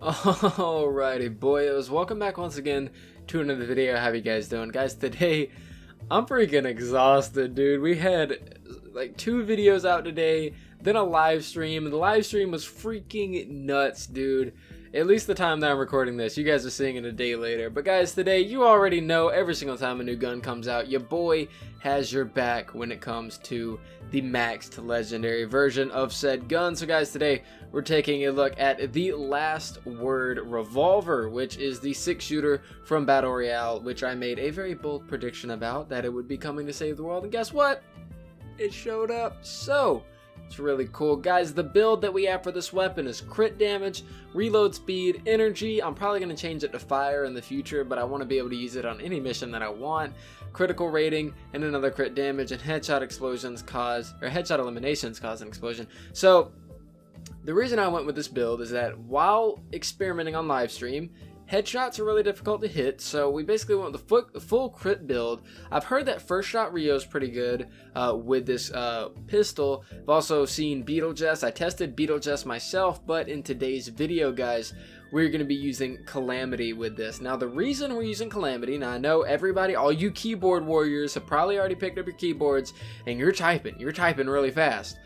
Alrighty boyos, welcome back once again to another video. How you guys doing? Guys, today I'm freaking exhausted, dude. We had like 2 videos out today, then a live stream, and the live stream was freaking nuts, dude. At least the time that I'm recording this. You guys are seeing it a day later. But guys, today, you already know every single time a new gun comes out, your boy has your back when it comes to the maxed legendary version of said gun. So guys, today we're taking a look at the Last Word Revolver, which is the 6-shooter from Battle Royale, which I made a very bold prediction about, that it would be coming to save the world. And guess what? It showed up. So it's really cool. Guys, the build that we have for this weapon is crit damage, reload speed, energy. I'm probably going to change it to fire in the future, but I want to be able to use it on any mission that I want. Critical rating and another crit damage, and headshot eliminations cause an explosion. So the reason I went with this build is that while experimenting on live stream, headshots are really difficult to hit, so we basically went with the full crit build. I've heard that first shot Rio is pretty good with this pistol. I've also seen Beetlejuice. I tested Beetlejuice myself, but in today's video, guys, we're going to be using Calamity with this. Now, the reason we're using Calamity, now I know everybody, all you keyboard warriors have probably already picked up your keyboards, and you're typing really fast.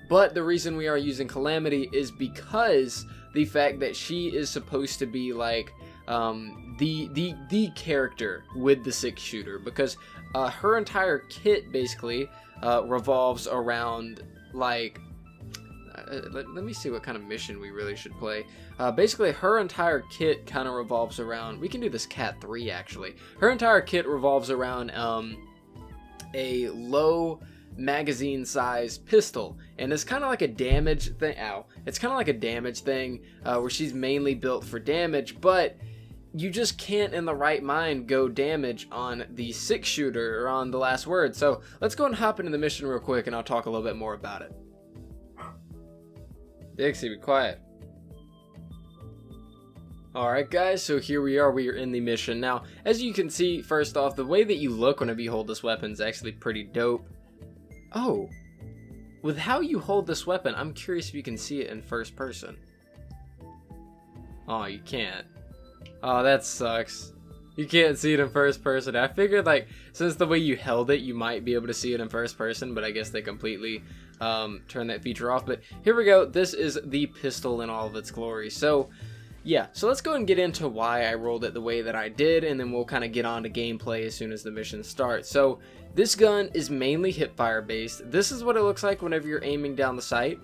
But the reason we are using Calamity is because the fact that she is supposed to be like the character with the 6-shooter, because her entire kit basically revolves around like let me see what kind of mission we really should play. Basically her entire kit kind of revolves around, we can do this Cat 3 actually. Her entire kit revolves around a low magazine size pistol, and it's kind of like a damage thing. It's kind of like a damage thing where she's mainly built for damage, but you just can't in the right mind go damage on the 6-shooter or on the Last Word. So let's go and hop into the mission real quick, and I'll talk a little bit more about it. Dixie, be quiet. Alright guys, so here we are in the mission. Now, as you can see, first off, the way that you look whenever you hold this weapon is actually pretty dope. Oh, with how you hold this weapon, I'm curious if you can see it in first person. Oh, you can't. Oh, that sucks. You can't see it in first person. I figured, like, since the way you held it, you might be able to see it in first person, but I guess they completely turned that feature off. But here we go. This is the pistol in all of its glory. So yeah, so let's go and get into why I rolled it the way that I did, and then we'll kind of get on to gameplay as soon as the mission starts. So this gun is mainly hipfire based. This is what it looks like whenever you're aiming down the sight.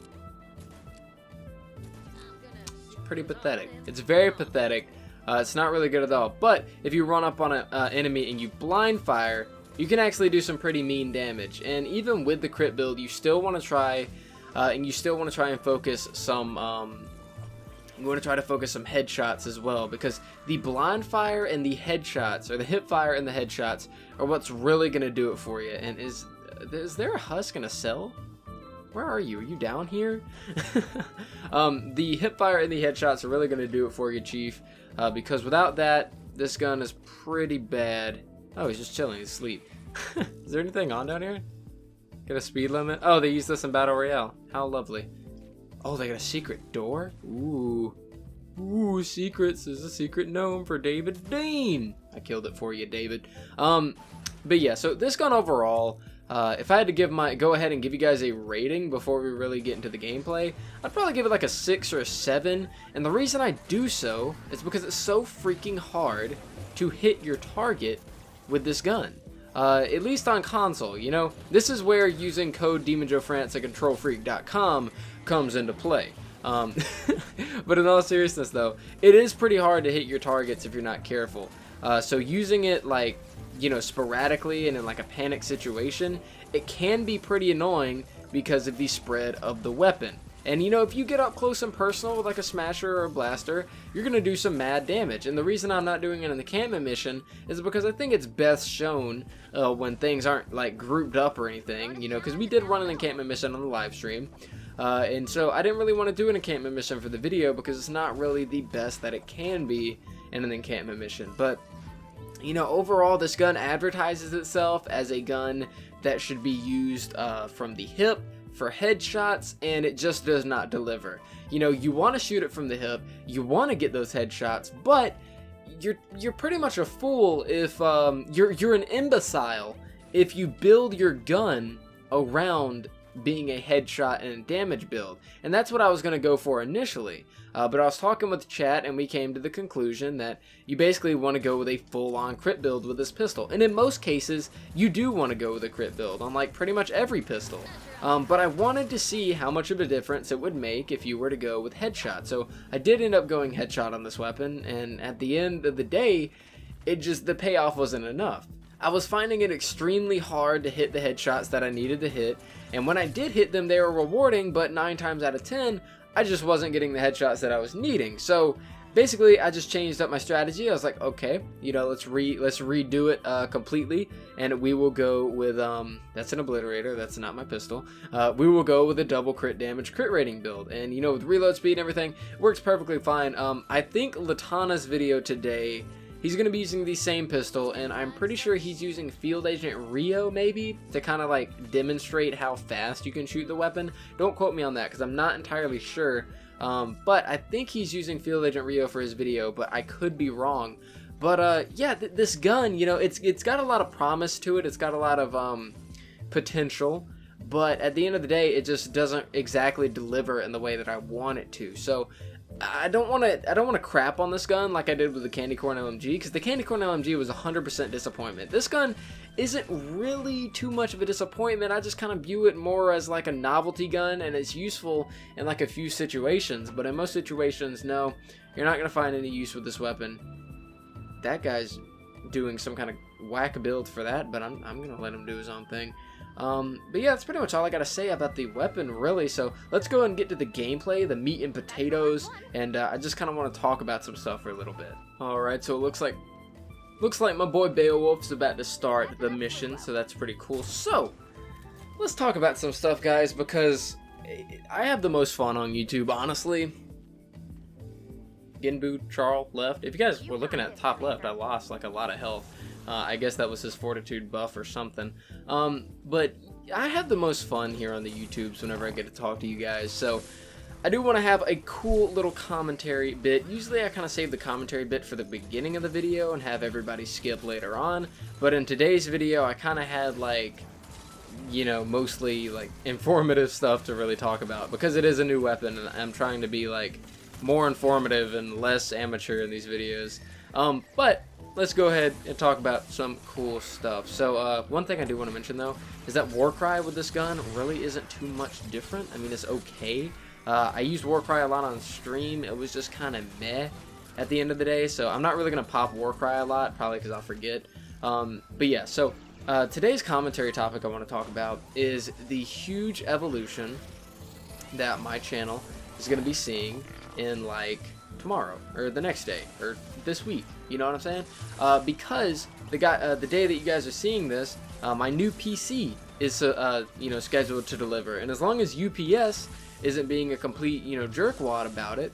It's pretty pathetic. It's very pathetic. It's not really good at all. But if you run up on an enemy and you blind fire, you can actually do some pretty mean damage. And even with the crit build, you still want to try, and focus some. You want to try to focus some headshots as well, because the blind fire and the headshots, or the hip fire and the headshots, are what's really going to do it for you. And is there a husk in a cell? Where are you? Are you down here? The hip fire and the headshots are really going to do it for you, Chief, because without that, this gun is pretty bad. Oh, he's just chilling. He's asleep. Is there anything on down here? Got a speed limit? Oh, they use this in Battle Royale. How lovely. Oh, they got a secret door? Ooh. Ooh, secrets. There's a secret gnome for David Dean. I killed it for you, David. But yeah, so this gun overall, if I had to go ahead and give you guys a rating before we really get into the gameplay, I'd probably give it like a 6 or a 7. And the reason I do so is because it's so freaking hard to hit your target with this gun. At least on console, you know? This is where using code demonjoefrance at controlfreak.com comes into play. But in all seriousness though, it is pretty hard to hit your targets if you're not careful. So using it like, you know, sporadically and in like a panic situation, it can be pretty annoying because of the spread of the weapon. And you know, if you get up close and personal with like a smasher or a blaster, you're gonna do some mad damage. And the reason I'm not doing it in the encampment mission is because I think it's best shown when things aren't like grouped up or anything, you know, because we did run an encampment mission on the live stream. And so I didn't really want to do an encampment mission for the video because it's not really the best that it can be in an encampment mission. But you know, overall, this gun advertises itself as a gun that should be used from the hip for headshots, and it just does not deliver. You know, you want to shoot it from the hip, you want to get those headshots, but you're pretty much a fool if you're an imbecile if you build your gun around being a headshot and a damage build. And that's what I was going to go for initially, but I was talking with chat and we came to the conclusion that you basically want to go with a full-on crit build with this pistol, and in most cases you do want to go with a crit build on like pretty much every pistol. But I wanted to see how much of a difference it would make if you were to go with headshot. So I did end up going headshot on this weapon, and at the end of the day, the payoff wasn't enough. I was finding it extremely hard to hit the headshots that I needed to hit, and when I did hit them, they were rewarding, but 9 times out of 10, I just wasn't getting the headshots that I was needing. So basically, I just changed up my strategy. I was like, okay, you know, let's redo it completely, and we will go with that's an obliterator. That's not my pistol. We will go with a double crit damage crit rating build, and you know, with reload speed and everything, works perfectly fine. I think Latana's video today, he's going to be using the same pistol, and I'm pretty sure he's using Field Agent Rio maybe to kind of like demonstrate how fast you can shoot the weapon. Don't quote me on that because I'm not entirely sure. But I think he's using Field Agent Rio for his video, but I could be wrong. But yeah, this gun, you know, it's got a lot of promise to it. It's got a lot of potential, but at the end of the day, it just doesn't exactly deliver in the way that I want it to. So I don't want to crap on this gun like I did with the Candy Corn LMG, because the Candy Corn LMG was 100% disappointment. This gun isn't really too much of a disappointment. I just kind of view it more as like a novelty gun, and it's useful in like a few situations, but in most situations, no, you're not going to find any use with this weapon. That guy's doing some kind of whack build for that, but I'm going to let him do his own thing. But yeah, that's pretty much all I gotta say about the weapon, really. So let's go ahead and get to the gameplay, the meat and potatoes, and I just kind of want to talk about some stuff for a little bit. Alright, so it looks like my boy Beowulf's about to start the mission, so that's pretty cool. So let's talk about some stuff, guys, because I have the most fun on YouTube, honestly. Ginbu Charl left. If you guys were looking at the top left, I lost like a lot of health. I guess that was his fortitude buff or something. But I have the most fun here on the YouTubes whenever I get to talk to you guys. So I do want to have a cool little commentary bit. Usually I kind of save the commentary bit for the beginning of the video and have everybody skip later on. But in today's video, I kind of had like, you know, mostly like informative stuff to really talk about, because it is a new weapon and I'm trying to be like more informative and less amateur in these videos. But let's go ahead and talk about some cool stuff. So one thing I do want to mention though is that Warcry with this gun really isn't too much different. I mean, it's okay. I used Warcry a lot on stream. It was just kind of meh at the end of the day, so I'm not really going to pop Warcry a lot, probably because I'll forget. But yeah, so today's commentary topic I want to talk about is the huge evolution that my channel is going to be seeing in like tomorrow or the next day or this week. You know what I'm saying? Because the day that you guys are seeing this, my new PC is you know, scheduled to deliver, and as long as UPS isn't being a complete, you know, jerkwad about it,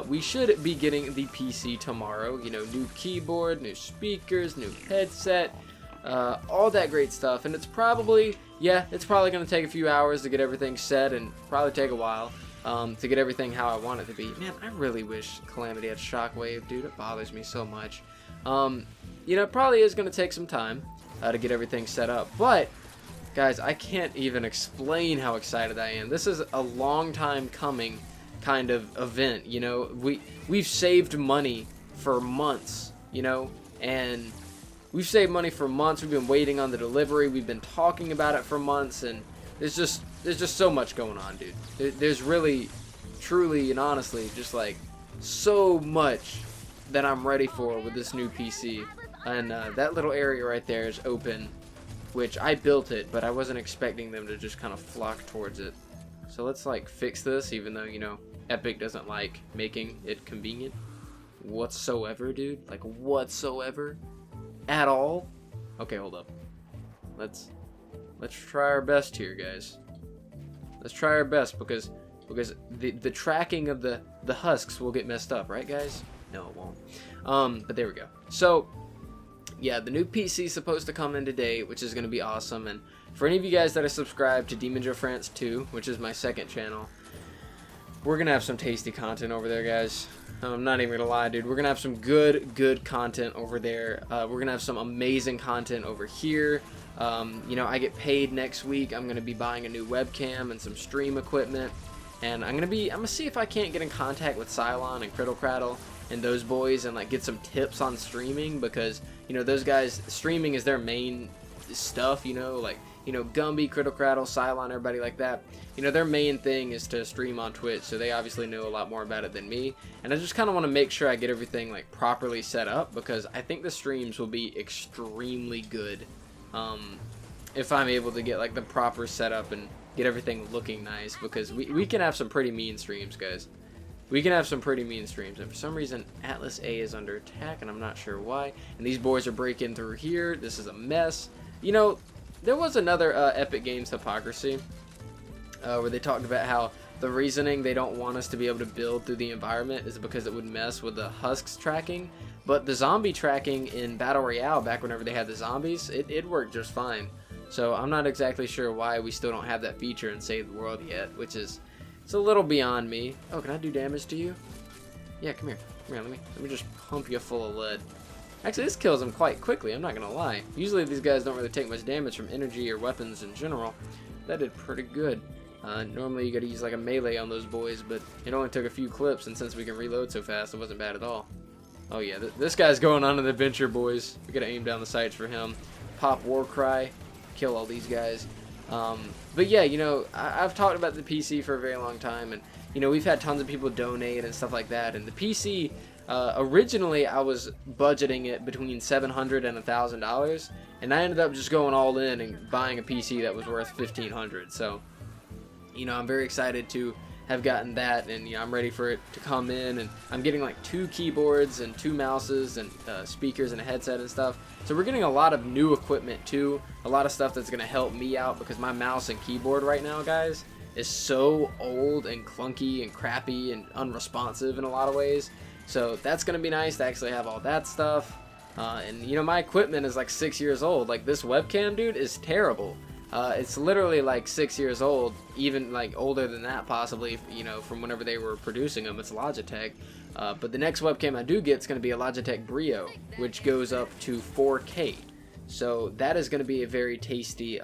we should be getting the PC tomorrow. You know, new keyboard, new speakers, new headset, all that great stuff. And it's probably going to take a few hours to get everything set, and probably take a while to get everything how I want it to be. Man, I really wish Calamity had Shockwave, dude. It bothers me so much. You know, it probably is going to take some time to get everything set up, but guys, I can't even explain how excited I am. This is a long time coming kind of event. You know, we've saved money for months, you know, and we've saved money for months. We've been waiting on the delivery. We've been talking about it for months, and there's just so much going on, dude. There's really, truly, and honestly just like so much that I'm ready for with this new PC. And that little area right there is open, which I built it, but I wasn't expecting them to just kind of flock towards it. So let's like fix this, even though, you know, Epic doesn't like making it convenient whatsoever, dude. Like whatsoever at all. Okay, hold up. Let's try our best here, guys. Let's try our best, because the tracking of the husks will get messed up, right, guys? No, it won't. But there we go. So yeah, the new PC is supposed to come in today, which is going to be awesome, and For any of you guys that are subscribed to demonjoefrance 2, which is my second channel, we're gonna have some tasty content over there, guys. I'm not even gonna lie, dude. We're gonna have some good content over there. We're gonna have some amazing content over here. You know, I get paid next week. I'm gonna be buying a new webcam and some stream equipment, and I'm gonna see if I can't get in contact with Cylon and Criddlecraddle and those boys and like get some tips on streaming, because you know those guys, streaming is their main stuff. You know, like, you know, Gumby, Criddlecraddle, Cylon, everybody like that, you know, their main thing is to stream on Twitch, so they obviously know a lot more about it than me, and I just kind of want to make sure I get everything like properly set up, because I think the streams will be extremely good if I'm able to get like the proper setup and get everything looking nice, because we can have some pretty mean streams, guys. We can have some pretty mean streams, and for some reason Atlas A is under attack, and I'm not sure why, and these boys are breaking through here. This is a mess. You know, there was another Epic Games hypocrisy where they talked about how the reasoning they don't want us to be able to build through the environment is because it would mess with the husks tracking, but the zombie tracking in Battle Royale, back whenever they had the zombies, it worked just fine. So I'm not exactly sure why we still don't have that feature in Save the World yet, which is, it's a little beyond me. Oh, can I do damage to you? Yeah, come here. Come here, let me just pump you full of lead. Actually, this kills them quite quickly, I'm not gonna lie. Usually these guys don't really take much damage from energy or weapons in general. That did pretty good. Normally you gotta use like a melee on those boys, but it only took a few clips, and since we can reload so fast, it wasn't bad at all. Oh yeah, this guy's going on an adventure, boys. We gotta aim down the sights for him. Pop Warcry, kill all these guys. But yeah, you know, I've talked about the PC for a very long time, and you know, we've had tons of people donate and stuff like that, and the PC, originally I was budgeting it between $700 and $1,000, and I ended up just going all in and buying a PC that was worth $1,500. So, you know, I'm very excited to have gotten that, and you know, I'm ready for it to come in, and I'm getting like 2 keyboards and 2 mouses and speakers and a headset and stuff. So we're getting a lot of new equipment too, a lot of stuff that's gonna help me out, because my mouse and keyboard right now, guys, is so old and clunky and crappy and unresponsive in a lot of ways. So that's gonna be nice to actually have all that stuff. And you know, my equipment is like 6 years old. Like this webcam, dude, is terrible. It's literally like 6 years old, even like older than that possibly, you know, from whenever they were producing them. It's Logitech. But the next webcam I do get is going to be a Logitech Brio, which goes up to 4K. So that is going to be a very tasty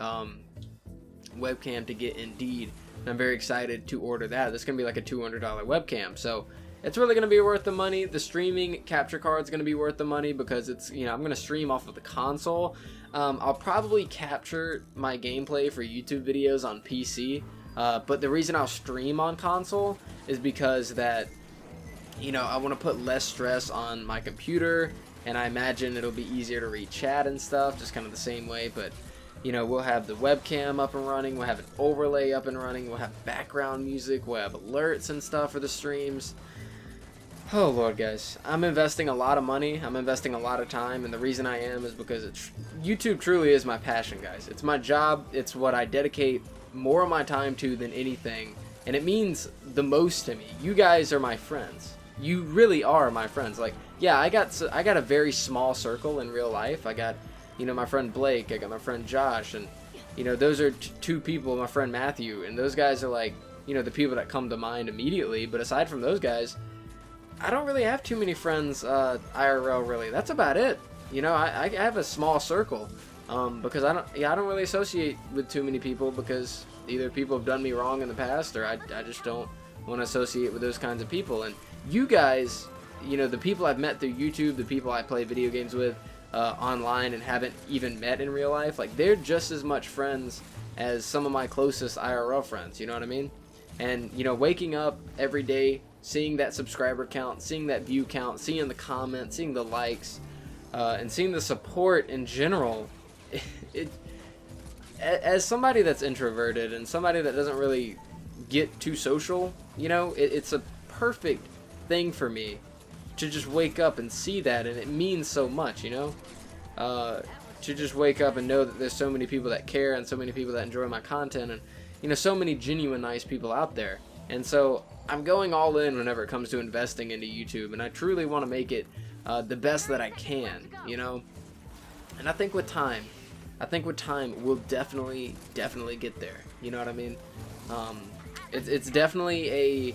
webcam to get indeed. And I'm very excited to order that. This is going to be like a $200 webcam. So it's really going to be worth the money. The streaming capture card is going to be worth the money, because it's, you know, I'm going to stream off of the console. I'll probably capture my gameplay for YouTube videos on PC, but the reason I'll stream on console is because that, you know, I want to put less stress on my computer, and I imagine it'll be easier to read chat and stuff, just kind of the same way. But you know, we'll have the webcam up and running, we'll have an overlay up and running, we'll have background music, we'll have alerts and stuff for the streams. Oh lord, guys, I'm investing a lot of money, I'm investing a lot of time, and the reason I am is because YouTube truly is my passion, guys. It's my job, it's what I dedicate more of my time to than anything, and it means the most to me. You guys are my friends. You really are my friends. Like, yeah, I got a very small circle in real life. I got, you know, my friend Blake, I got my friend Josh, and you know, those are 2 people, my friend Matthew, and those guys are like, you know, the people that come to mind immediately. But aside from those guys, I don't really have too many friends IRL, really. That's about it. You know, I have a small circle because I don't really associate with too many people, because either people have done me wrong in the past, or I just don't want to associate with those kinds of people. And you guys, you know, the people I've met through YouTube, the people I play video games with online and haven't even met in real life, like, they're just as much friends as some of my closest IRL friends, you know what I mean? And you know, waking up every day, seeing that subscriber count, seeing that view count, seeing the comments, seeing the likes, and seeing the support in general, as somebody that's introverted and somebody that doesn't really get too social, you know, it's a perfect thing for me to just wake up and see that, and it means so much, you know, to just wake up and know that there's so many people that care and so many people that enjoy my content, and you know, so many genuine nice people out there. And so I'm going all in whenever it comes to investing into YouTube, and I truly want to make it the best that I can, you know. And I think with time, I think with time we'll definitely get there. You know what I mean? It's definitely a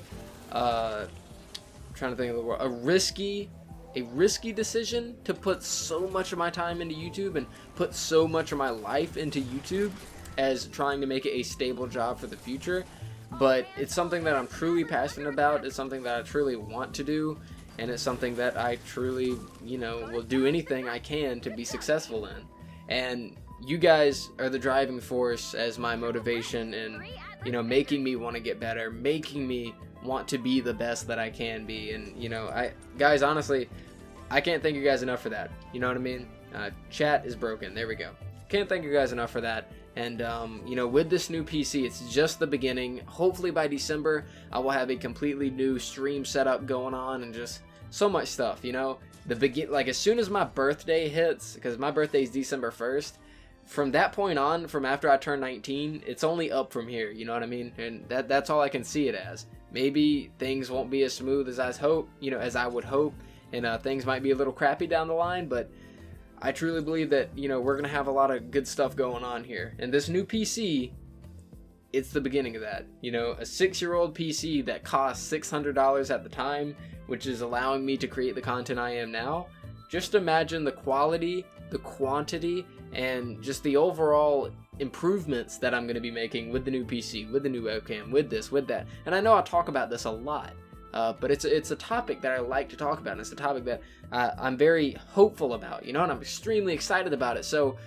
trying to think of the word, a risky decision to put so much of my time into YouTube and put so much of my life into YouTube as trying to make it a stable job for the future. But it's something that I'm truly passionate about. It's something that I truly want to do, and it's something that I truly, you know, will do anything I can to be successful in. And you guys are the driving force as my motivation, and you know, making me want to get better, making me want to be the best that I can be. And you know, guys, honestly, I can't thank you guys enough for that. You know what I mean? Chat is broken. There we go. Can't thank you guys enough for that. And you know, with this new PC, it's just the beginning. Hopefully by December I will have a completely new stream setup going on, and just so much stuff, you know. Like as soon as my birthday hits, because my birthday is December 1st, from that point on, from after I turn 19, it's only up from here, you know what I mean? And that's all I can see it as. Maybe things won't be as smooth as I would hope, and things might be a little crappy down the line, but I truly believe that, you know, we're gonna have a lot of good stuff going on here. And this new PC, it's the beginning of that. You know, a 6-year-old PC that cost $600 at the time, which is allowing me to create the content I am now. Just imagine the quality, the quantity, and just the overall improvements that I'm going to be making with the new PC, with the new webcam, with this, with that. And I know I talk about this a lot, but it's a topic that I like to talk about, and it's a topic that I'm very hopeful about, you know, and I'm extremely excited about it. So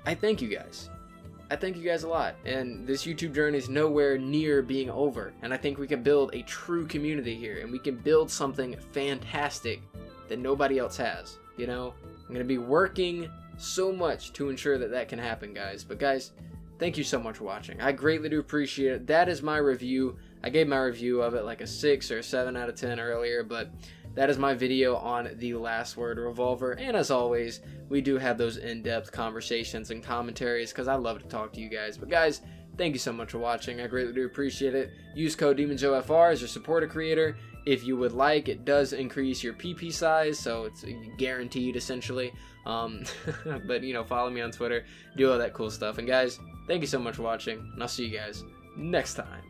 I thank you guys. I thank you guys a lot, and this YouTube journey is nowhere near being over, and I think we can build a true community here, and we can build something fantastic that nobody else has, you know. I'm going to be working so much to ensure that that can happen, guys. But guys, thank you so much for watching. I greatly do appreciate it. That is my review. I gave my review of it like a 6 or 7 out of 10 earlier, but that is my video on The Last Word Revolver. And as always, we do have those in-depth conversations and commentaries because I love to talk to you guys. But guys, thank you so much for watching. I greatly do appreciate it. Use code demonjoefr as your supporter creator if you would like. It does increase your PP size, so it's guaranteed essentially. But you know, follow me on Twitter, do all that cool stuff. And guys, thank you so much for watching, and I'll see you guys next time.